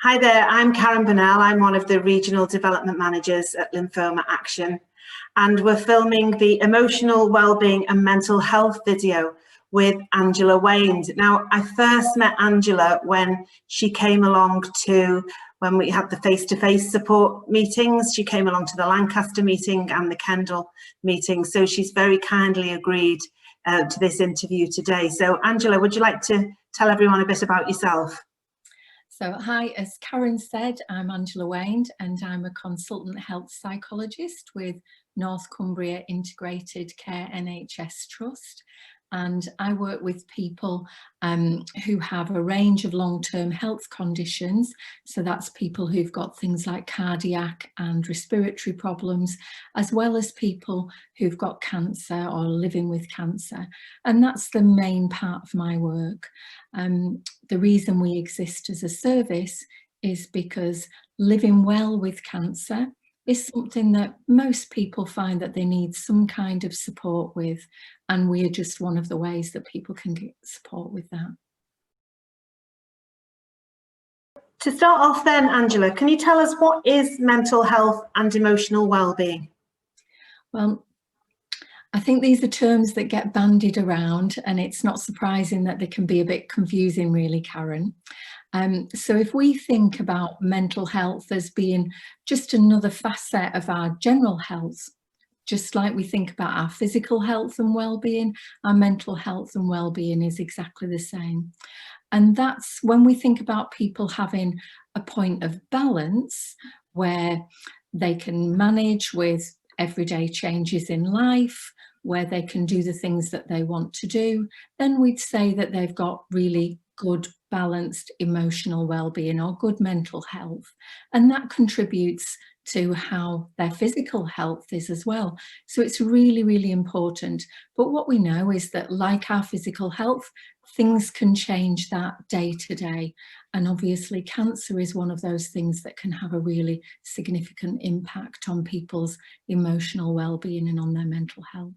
Hi there, I'm Karen Burnell. I'm one of the Regional Development Managers at Lymphoma Action, and we're filming the Emotional Wellbeing and Mental Health video with Angela Wayne. Now, I first met Angela when she came along when we had the face-to-face support meetings. She came along to the Lancaster meeting and the Kendal meeting, so she's very kindly agreed to this interview today. So Angela, would you like to tell everyone a bit about yourself? So hi, as Karen said, I'm Angela Wayne and I'm a consultant health psychologist with North Cumbria Integrated Care NHS Trust, and I work with people who have a range of long-term health conditions. So that's people who've got things like cardiac and respiratory problems, as well as people who've got cancer or living with cancer. And that's the main part of my work. The reason we exist as a service is because living well with cancer is something that most people find that they need some kind of support with, and we are just one of the ways that people can get support with that. To start off then, Angela, can you tell us what is mental health and emotional well-being? Well, I think these are terms that get bandied around, and it's not surprising that they can be a bit confusing, really, Karen. So if we think about mental health as being just another facet of our general health, just like we think about our physical health and well-being, our mental health and well-being is exactly the same. And that's when we think about people having a point of balance where they can manage with everyday changes in life, where they can do the things that they want to do, then we'd say that they've got really good balanced emotional well-being or good mental health, and that contributes to how their physical health is as well. So it's really important. But what we know is that, like our physical health, things can change that day to day, and obviously cancer is one of those things that can have a really significant impact on people's emotional well-being and on their mental health.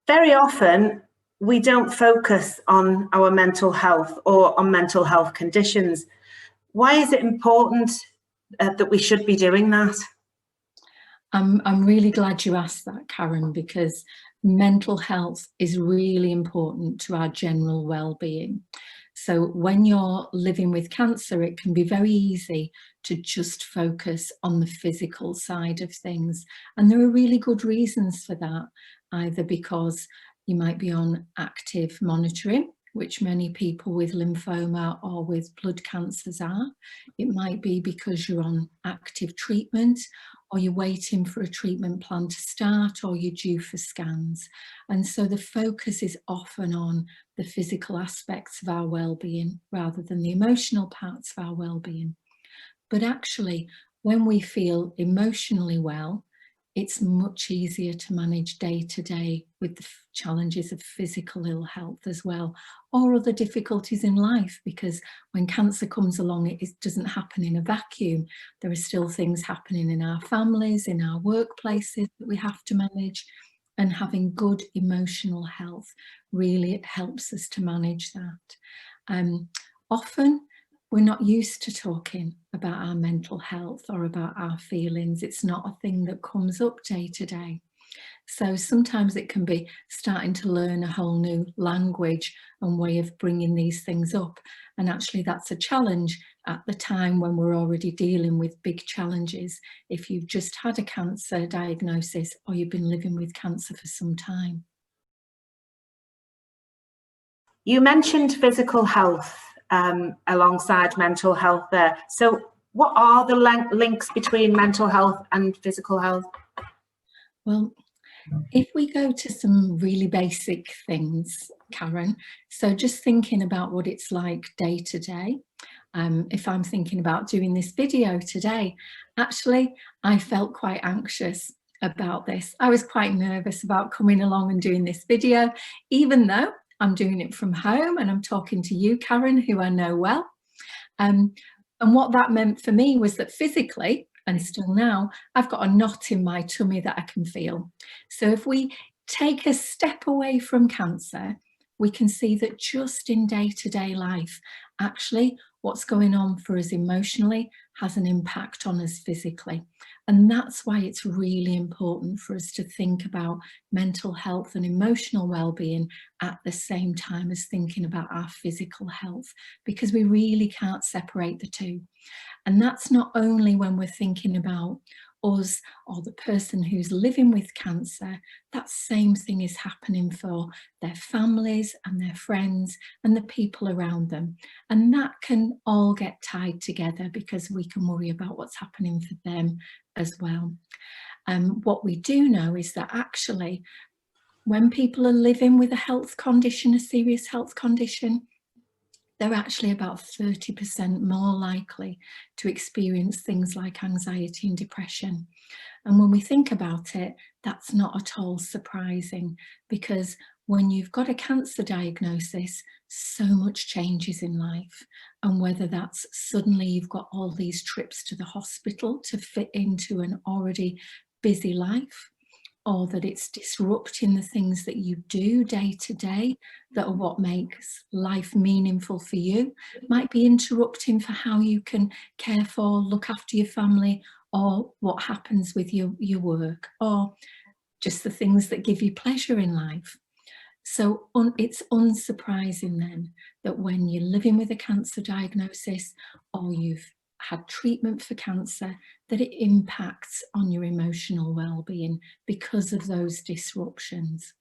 Very often we don't focus on our mental health or on mental health conditions. Why is it important that we should be doing that? I'm really glad you asked that, Karen, because mental health is really important to our general well-being. So when you're living with cancer, it can be very easy to just focus on the physical side of things. And there are really good reasons for that, either because you might be on active monitoring, which many people with lymphoma or with blood cancers are. It might be because you're on active treatment, or you're waiting for a treatment plan to start, or you're due for scans. And so the focus is often on the physical aspects of our well-being rather than the emotional parts of our well-being. But actually, when we feel emotionally well, it's much easier to manage day to day with the challenges of physical ill health as well, or other difficulties in life, because when cancer comes along, it doesn't happen in a vacuum. There are still things happening in our families, in our workplaces that we have to manage, and having good emotional health really helps us to manage that. Often, we're not used to talking about our mental health or about our feelings. It's not a thing that comes up day to day. So sometimes it can be starting to learn a whole new language and way of bringing these things up. And actually that's a challenge at the time when we're already dealing with big challenges. If you've just had a cancer diagnosis or you've been living with cancer for some time. You mentioned physical health alongside mental health there. So what are the links between mental health and physical health? Well, if we go to some really basic things, Karen, so just thinking about what it's like day to day, if I'm thinking about doing this video today, actually, I felt quite anxious about this. I was quite nervous about coming along and doing this video, even though I'm doing it from home and I'm talking to you, Karen, who I know well. And what that meant for me was that physically, and still now, I've got a knot in my tummy that I can feel. So if we take a step away from cancer, we can see that just in day-to-day life, actually what's going on for us emotionally has an impact on us physically. And that's why it's really important for us to think about mental health and emotional well-being at the same time as thinking about our physical health, because we really can't separate the two. And that's not only when we're thinking about us or the person who's living with cancer. That same thing is happening for their families and their friends and the people around them. And that can all get tied together because we can worry about what's happening for them as well. What we do know is that actually, when people are living with a health condition, a serious health condition, they're actually about 30% more likely to experience things like anxiety and depression. And when we think about it, that's not at all surprising, because when you've got a cancer diagnosis, so much changes in life. And whether that's suddenly you've got all these trips to the hospital to fit into an already busy life, or that it's disrupting the things that you do day to day that are what makes life meaningful for you, might be interrupting for how you can care for, look after your family, or what happens with your work, or just the things that give you pleasure in life. So it's unsurprising then that when you're living with a cancer diagnosis or you've had treatment for cancer, that it impacts on your emotional well-being because of those disruptions.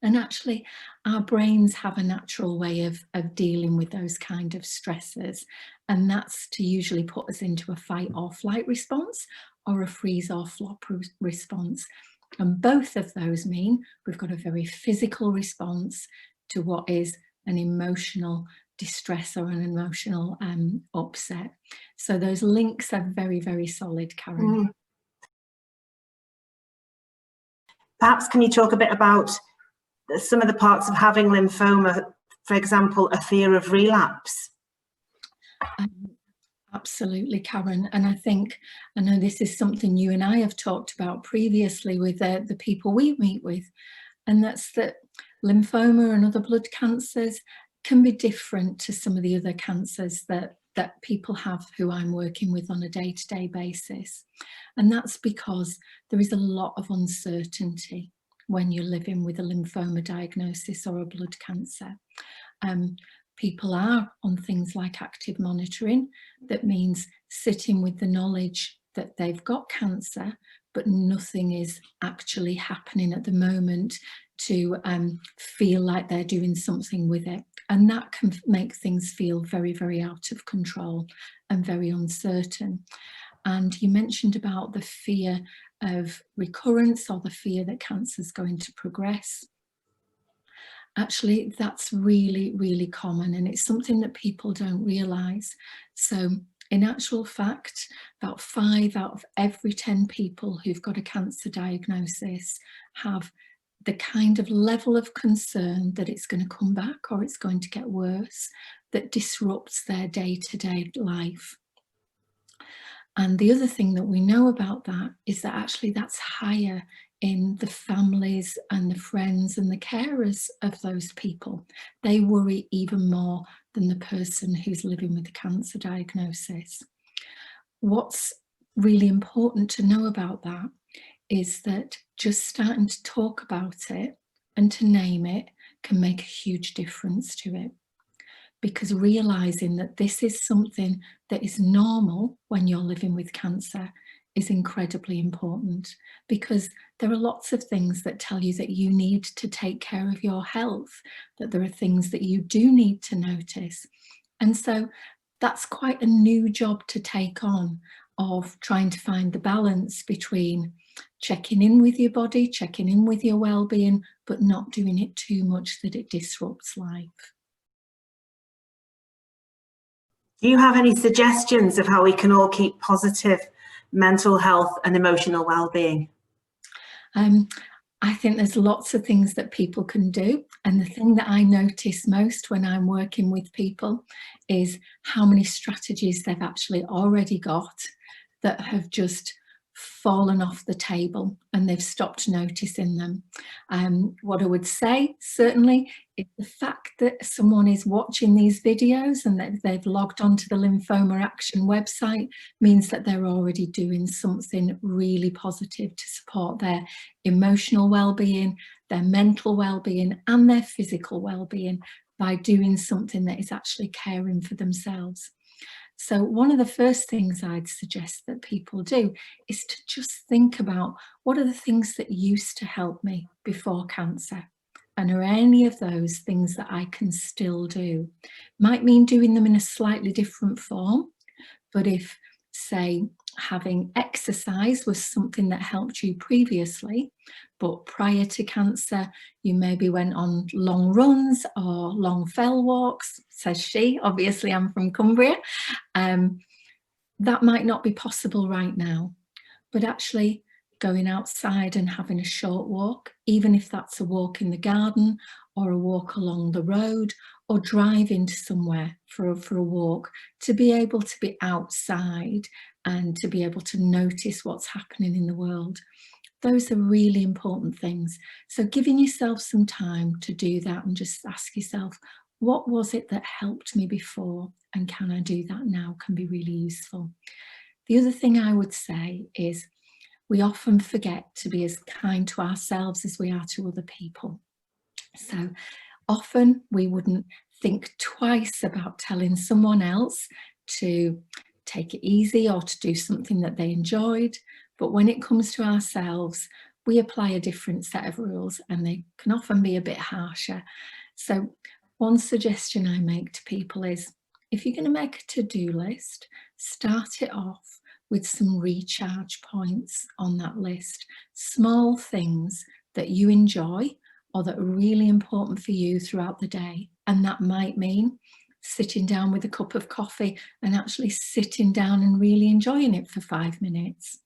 And actually, our brains have a natural way of dealing with those kind of stressors, and that's to usually put us into a fight or flight response or a freeze or flop response. And both of those mean we've got a very physical response to what is an emotional distress or an emotional upset. So those links are very, very solid, Karen. Perhaps can you talk a bit about some of the parts of having lymphoma, for example, a fear of relapse? Absolutely, Karen. And I know this is something you and I have talked about previously with the people we meet with, and that's that lymphoma and other blood cancers can be different to some of the other cancers that people have who I'm working with on a day-to-day basis. And that's because there is a lot of uncertainty when you're living with a lymphoma diagnosis or a blood cancer. People are on things like active monitoring. That means sitting with the knowledge that they've got cancer, but nothing is actually happening at the moment to feel like they're doing something with it. And that can make things feel very, very out of control and very uncertain. And you mentioned about the fear of recurrence or the fear that cancer is going to progress. Actually, that's really, really common, and it's something that people don't realise. So in actual fact, about 5 out of every 10 people who've got a cancer diagnosis have the kind of level of concern that it's going to come back or it's going to get worse that disrupts their day-to-day life. And the other thing that we know about that is that actually that's higher in the families and the friends and the carers of those people. They worry even more than the person who's living with a cancer diagnosis. What's really important to know about that is that just starting to talk about it and to name it can make a huge difference to it. Because realizing that this is something that is normal when you're living with cancer is incredibly important, because there are lots of things that tell you that you need to take care of your health, that there are things that you do need to notice. And so that's quite a new job to take on, of trying to find the balance between checking in with your body, checking in with your well-being, but not doing it too much that it disrupts life. Do you have any suggestions of how we can all keep positive mental health and emotional well-being? I think there's lots of things that people can do. And the thing that I notice most when I'm working with people is how many strategies they've actually already got that have just fallen off the table and they've stopped noticing them. What I would say, certainly, is the fact that someone is watching these videos and that they've logged onto the Lymphoma Action website means that they're already doing something really positive to support their emotional well-being, their mental well-being and their physical well-being by doing something that is actually caring for themselves. So one of the first things I'd suggest that people do is to just think about, what are the things that used to help me before cancer? And are any of those things that I can still do? Might mean doing them in a slightly different form, but if, say, having exercise was something that helped you previously, but prior to cancer, you maybe went on long runs or long fell walks, says she, obviously I'm from Cumbria, that might not be possible right now, but actually going outside and having a short walk, even if that's a walk in the garden or a walk along the road or driving to somewhere for a walk, to be able to be outside and to be able to notice what's happening in the world. Those are really important things. So giving yourself some time to do that and just ask yourself, what was it that helped me before and can I do that now, can be really useful. The other thing I would say is we often forget to be as kind to ourselves as we are to other people. So often we wouldn't think twice about telling someone else to take it easy or to do something that they enjoyed. But when it comes to ourselves, we apply a different set of rules and they can often be a bit harsher. So one suggestion I make to people is, if you're going to make a to-do list, start it off with some recharge points on that list. Small things that you enjoy or that are really important for you throughout the day. And that might mean sitting down with a cup of coffee and actually sitting down and really enjoying it for 5 minutes.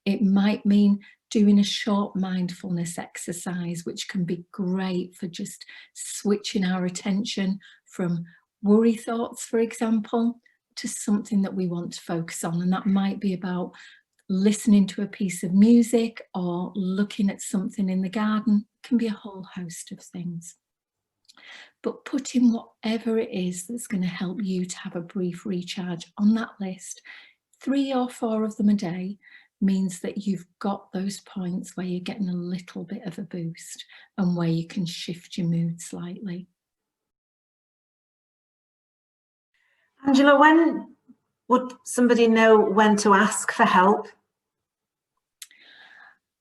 It might mean doing a short mindfulness exercise, which can be great for just switching our attention from worry thoughts, for example, to something that we want to focus on. And that might be about listening to a piece of music or looking at something in the garden. It can be a whole host of things. But putting whatever it is that's going to help you to have a brief recharge on that list, 3 or 4 of them a day, means that you've got those points where you're getting a little bit of a boost and where you can shift your mood slightly. Angela, when would somebody know when to ask for help?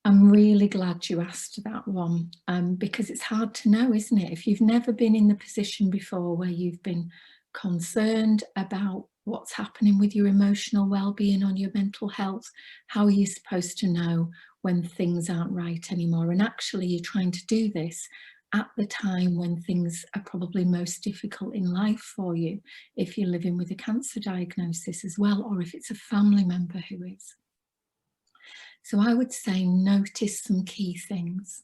I'm really glad you asked that one, because it's hard to know, isn't it? If you've never been in the position before where you've been concerned about what's happening with your emotional well-being, on your mental health, how are you supposed to know when things aren't right anymore? And actually you're trying to do this at the time when things are probably most difficult in life for you, if you're living with a cancer diagnosis as well, or if it's a family member who is. So I would say notice some key things.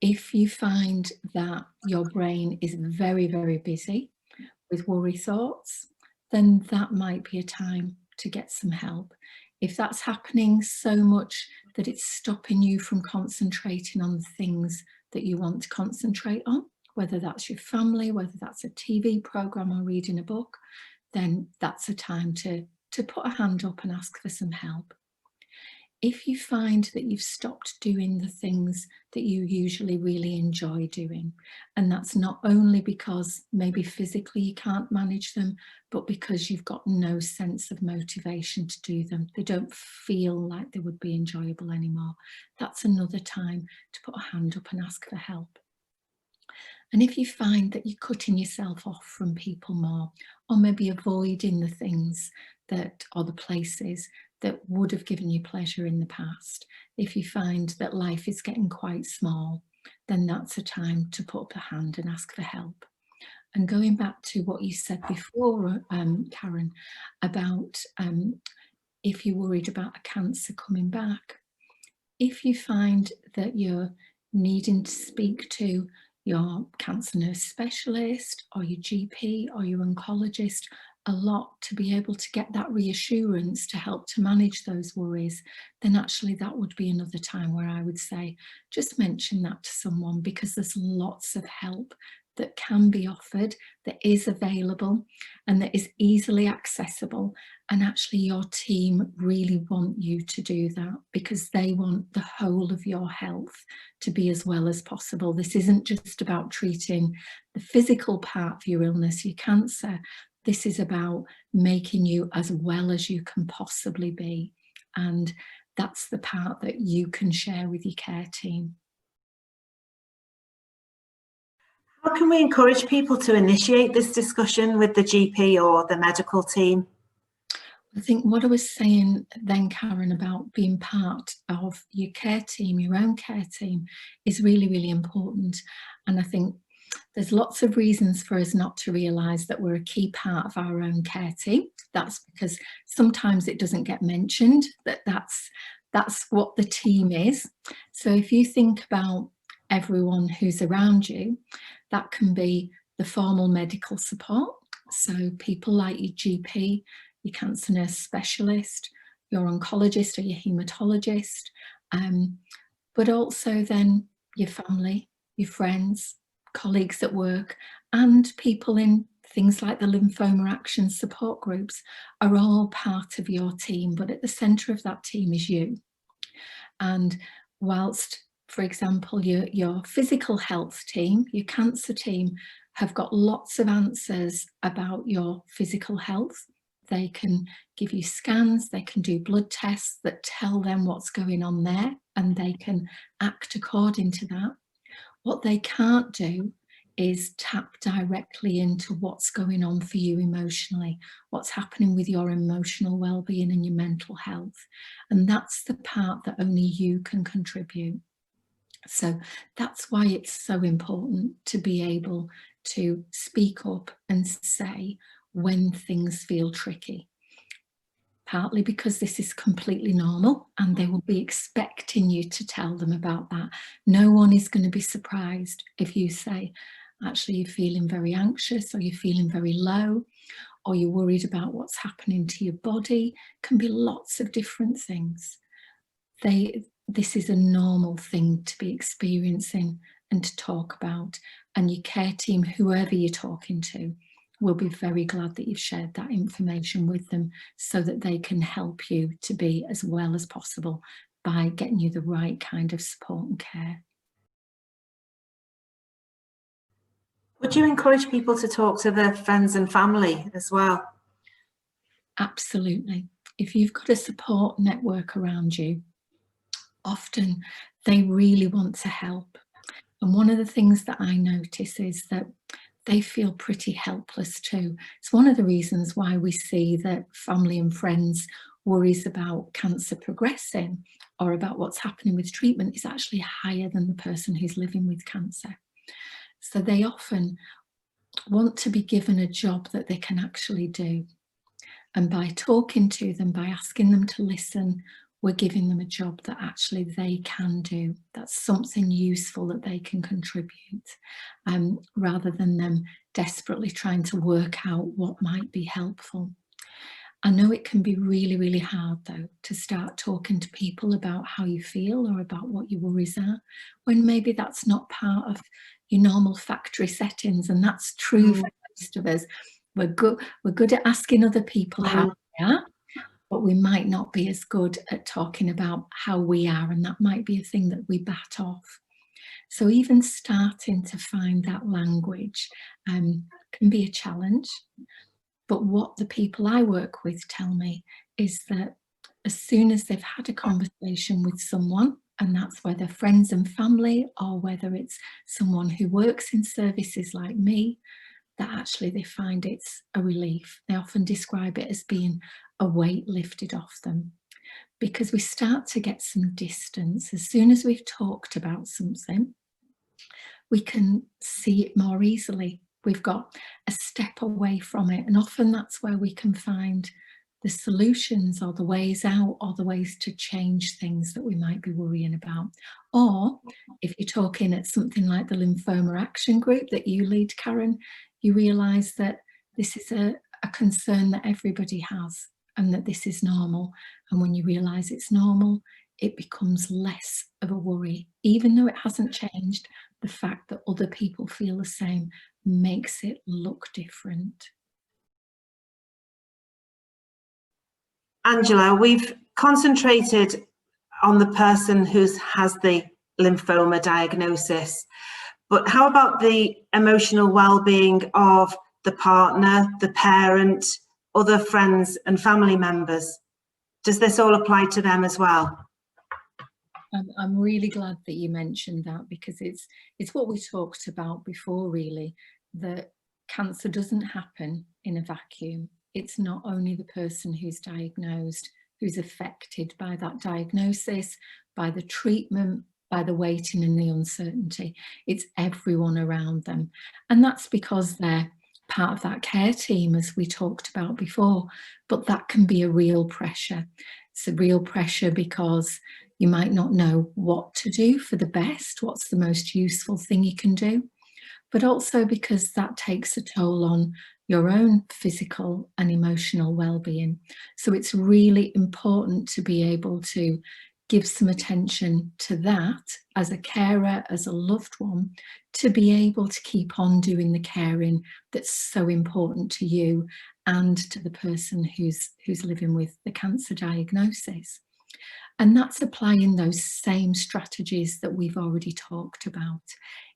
If you find that your brain is very, very busy with worry thoughts, then that might be a time to get some help. If that's happening so much that it's stopping you from concentrating on the things that you want to concentrate on, whether that's your family, whether that's a TV program or reading a book, then that's a time to put a hand up and ask for some help. If you find that you've stopped doing the things that you usually really enjoy doing, and that's not only because maybe physically you can't manage them, but because you've got no sense of motivation to do them, they don't feel like they would be enjoyable anymore, that's another time to put a hand up and ask for help. And if you find that you're cutting yourself off from people more, or maybe avoiding the things that, or the places that would have given you pleasure in the past, if you find that life is getting quite small, then that's a time to put up a hand and ask for help. And going back to what you said before, Karen, about if you're worried about a cancer coming back, if you find that you're needing to speak to your cancer nurse specialist or your GP or your oncologist a lot to be able to get that reassurance to help to manage those worries, then actually that would be another time where I would say, just mention that to someone, because there's lots of help that can be offered, that is available and that is easily accessible. And actually your team really want you to do that, because they want the whole of your health to be as well as possible. This isn't just about treating the physical part of your illness, your cancer. This is about making you as well as you can possibly be. And that's the part that you can share with your care team. How can we encourage people to initiate this discussion with the GP or the medical team? I think what I was saying then, Karen, about being part of your care team, your own care team, is really, really important. And I think there's lots of reasons for us not to realise that we're a key part of our own care team. That's because sometimes it doesn't get mentioned that that's what the team is. So if you think about everyone who's around you, that can be the formal medical support. So people like your GP, your cancer nurse specialist, your oncologist or your haematologist, but also then your family, your friends, colleagues at work, and people in things like the Lymphoma Action support groups are all part of your team, but at the centre of that team is you. And whilst, for example, your physical health team, your cancer team, have got lots of answers about your physical health. They can give you scans, they can do blood tests that tell them what's going on there, and they can act according to that. What they can't do is tap directly into what's going on for you emotionally, what's happening with your emotional well-being and your mental health. And that's the part that only you can contribute. So that's why it's so important to be able to speak up and say when things feel tricky. Partly because this is completely normal and they will be expecting you to tell them about that. No one is going to be surprised if you say, actually, you're feeling very anxious, or you're feeling very low, or you're worried about what's happening to your body. It can be lots of different things. This is a normal thing to be experiencing and to talk about. And your care team, whoever you're talking to, will be very glad that you've shared that information with them, so that they can help you to be as well as possible by getting you the right kind of support and care. Would you encourage people to talk to their friends and family as well? Absolutely. If you've got a support network around you, often they really want to help. And one of the things that I notice is that they feel pretty helpless too. It's one of the reasons why we see that family and friends worries about cancer progressing or about what's happening with treatment is actually higher than the person who's living with cancer. So they often want to be given a job that they can actually do. And by talking to them, by asking them to listen, we're giving them a job that actually they can do. That's something useful that they can contribute, rather than them desperately trying to work out what might be helpful. I know it can be really, really hard though to start talking to people about how you feel or about what your worries are, when maybe that's not part of your normal factory settings. And that's true for most of us. We're good at asking other people how they are, but we might not be as good at talking about how we are, and that might be a thing that we bat off. So even starting to find that language can be a challenge. But what the people I work with tell me is that as soon as they've had a conversation with someone, and that's whether friends and family or whether it's someone who works in services like me, that actually they find it's a relief. They often describe it as being a weight lifted off them, because we start to get some distance. As soon as we've talked about something, we can see it more easily. We've got a step away from it, and often that's where we can find the solutions or the ways out or the ways to change things that we might be worrying about. Or if you're talking at something like the Lymphoma Action Group that you lead, Karen, you realise that this is a concern that everybody has, and that this is normal. And when you realise it's normal, it becomes less of a worry. Even though it hasn't changed, the fact that other people feel the same makes it look different. Angela, we've concentrated on the person who has the lymphoma diagnosis, but how about the emotional well-being of the partner, the parent, other friends and family members? Does this all apply to them as well? I'm really glad that you mentioned that, because it's what we talked about before, really, that cancer doesn't happen in a vacuum. It's not only the person who's diagnosed who's affected by that diagnosis, by the treatment, by the waiting and the uncertainty. It's everyone around them. And that's because they're part of that care team, as we talked about before, but that can be a real pressure. It's a real pressure because you might not know what to do for the best, what's the most useful thing you can do, but also because that takes a toll on your own physical and emotional well-being. So it's really important to be able to give some attention to that as a carer, as a loved one, to be able to keep on doing the caring that's so important to you and to the person who's living with the cancer diagnosis. And that's applying those same strategies that we've already talked about.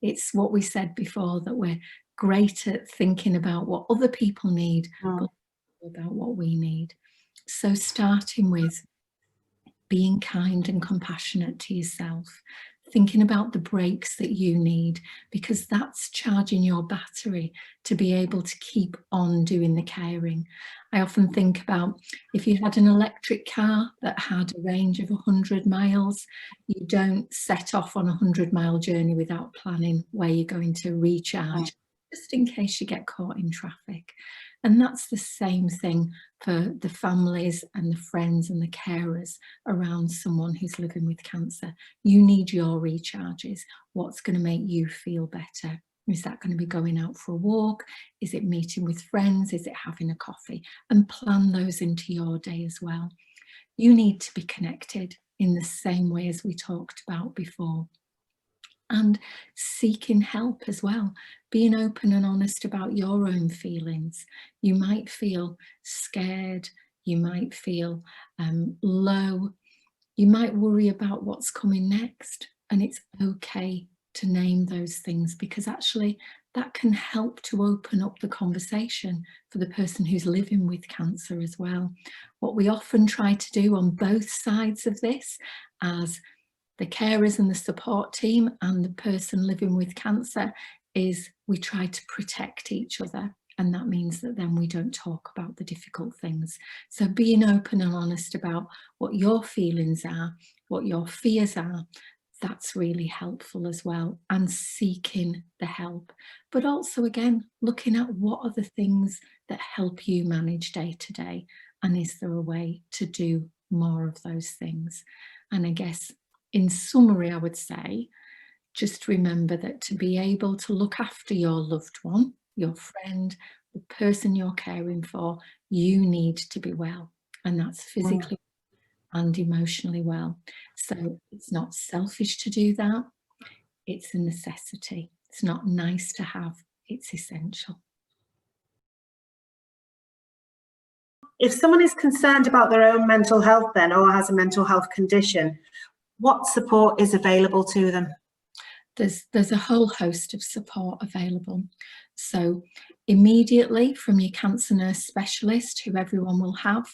It's what we said before, that we're great at thinking about what other people need, but about what we need. So starting with being kind and compassionate to yourself, thinking about the breaks that you need, because that's charging your battery to be able to keep on doing the caring. I often think about if you had an electric car that had a range of 100 miles, you don't set off on a 100-mile journey without planning where you're going to recharge, just in case you get caught in traffic. And that's the same thing for the families and the friends and the carers around someone who's living with cancer. You need your recharges. What's going to make you feel better? Is that going to be going out for a walk? Is it meeting with friends? Is it having a coffee? And plan those into your day as well. You need to be connected in the same way as we talked about before. And seeking help as well, being open and honest about your own feelings. You might feel scared, you might feel low, you might worry about what's coming next, and it's okay to name those things, because actually that can help to open up the conversation for the person who's living with cancer as well. What we often try to do on both sides of this, as the carers and the support team and the person living with cancer, is we try to protect each other. And that means that then we don't talk about the difficult things. So being open and honest about what your feelings are, what your fears are, that's really helpful as well. And seeking the help, but also again, looking at what are the things that help you manage day to day. And is there a way to do more of those things? And I guess in summary, I would say, just remember that to be able to look after your loved one, your friend, the person you're caring for, you need to be well. And that's physically and emotionally well. So it's not selfish to do that. It's a necessity. It's not nice to have, it's essential. If someone is concerned about their own mental health then, or has a mental health condition, what support is available to them? There's a whole host of support available. So immediately from your cancer nurse specialist, who everyone will have,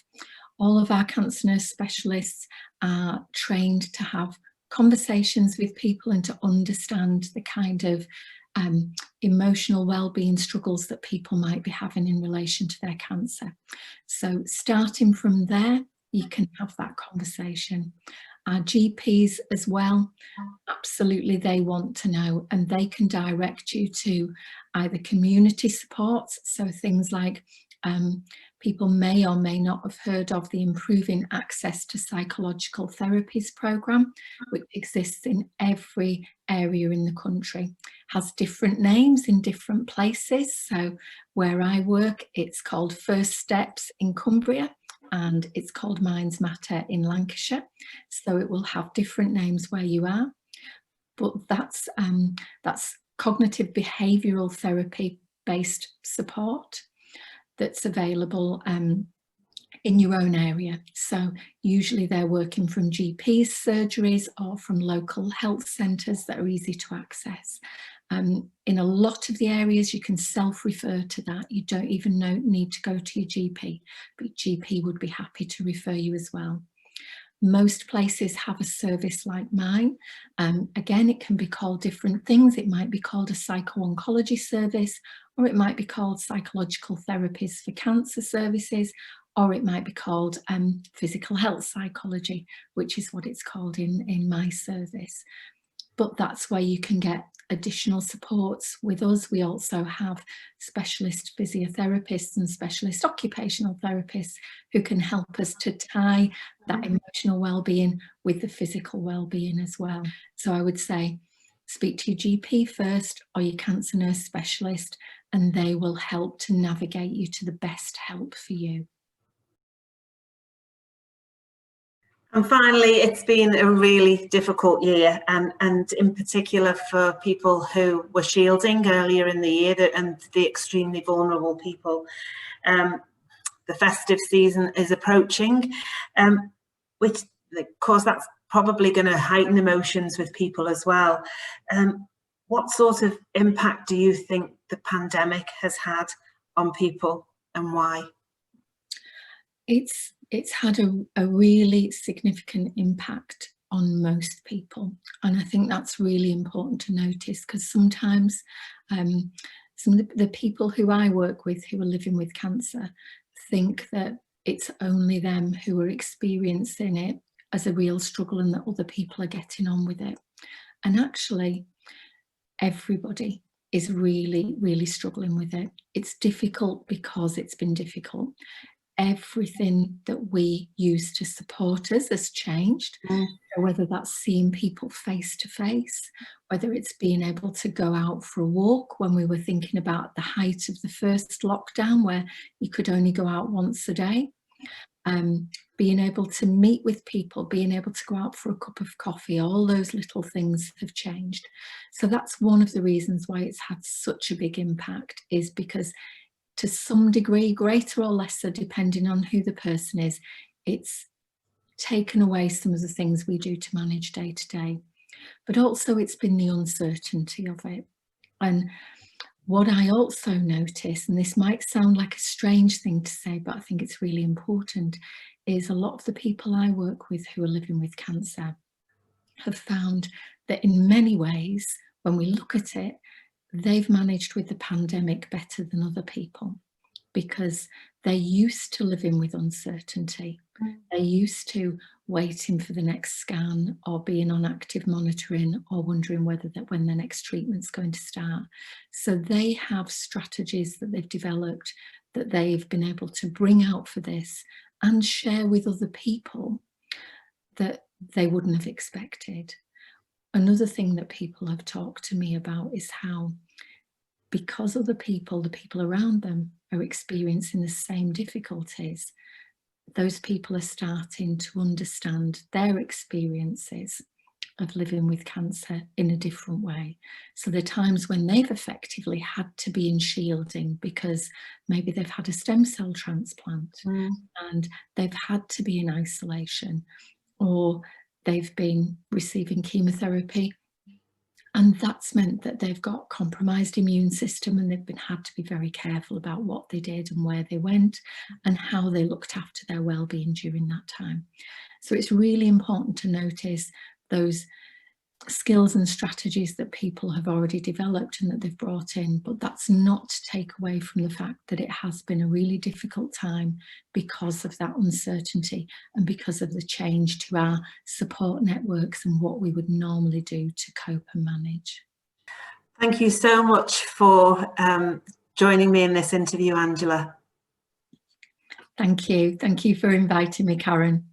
all of our cancer nurse specialists are trained to have conversations with people and to understand the kind of emotional well-being struggles that people might be having in relation to their cancer. So starting from there, you can have that conversation. Our GPs as well, absolutely, they want to know, and they can direct you to either community supports, so things like People may or may not have heard of the Improving Access to Psychological Therapies programme, which exists in every area in the country. Has different names in different places. So where I work, it's called First Steps in Cumbria, and it's called Minds Matter in Lancashire. So it will have different names where you are. But that's cognitive behavioural therapy based support that's available in your own area. So usually they're working from GPs, surgeries, or from local health centres that are easy to access. In a lot of the areas you can self-refer to that. You don't even need to go to your GP, but GP would be happy to refer you as well. Most places have a service like mine. Again, it can be called different things. It might be called a psycho-oncology service, or it might be called psychological therapies for cancer services, or it might be called physical health psychology, which is what it's called in my service. But that's where you can get additional supports with us. We also have specialist physiotherapists and specialist occupational therapists who can help us to tie that emotional well-being with the physical well-being as well. So I would say speak to your GP first or your cancer nurse specialist, and they will help to navigate you to the best help for you. And finally, it's been a really difficult year, and in particular for people who were shielding earlier in the year and the extremely vulnerable people. The festive season is approaching, which of course that's probably going to heighten emotions with people as well. What sort of impact do you think the pandemic has had on people, and why? It's had a really significant impact on most people, and I think that's really important to notice, because sometimes some of the people who I work with who are living with cancer think that it's only them who are experiencing it as a real struggle and that other people are getting on with it. And actually, everybody is really, really struggling with it. It's difficult because it's been difficult. Everything that we use to support us has changed. So whether that's seeing people face to face, whether it's being able to go out for a walk when we were thinking about the height of the first lockdown where you could only go out once a day, being able to meet with people, being able to go out for a cup of coffee, all those little things have changed. So that's one of the reasons why it's had such a big impact, is because to some degree, greater or lesser, depending on who the person is, it's taken away some of the things we do to manage day to day. But also it's been the uncertainty of it. And what I also notice, and this might sound like a strange thing to say, but I think it's really important, is a lot of the people I work with who are living with cancer have found that in many ways, when we look at it, they've managed with the pandemic better than other people, because they're used to living with uncertainty. They're used to waiting for the next scan, or being on active monitoring, or wondering when the next treatment's going to start. So they have strategies that they've developed that they've been able to bring out for this and share with other people that they wouldn't have expected. Another thing that people have talked to me about is how, because other people, the people around them, are experiencing the same difficulties, those people are starting to understand their experiences of living with cancer in a different way. So the times when they've effectively had to be in shielding because maybe they've had a stem cell transplant and they've had to be in isolation, or they've been receiving chemotherapy, and that's meant that they've got compromised immune system, and they've had to be very careful about what they did and where they went and how they looked after their well-being during that time. So it's really important to notice those skills and strategies that people have already developed and that they've brought in, but that's not to take away from the fact that it has been a really difficult time because of that uncertainty and because of the change to our support networks and what we would normally do to cope and manage. Thank you so much for joining me in this interview, Angela. Thank you. Thank you for inviting me, Karen.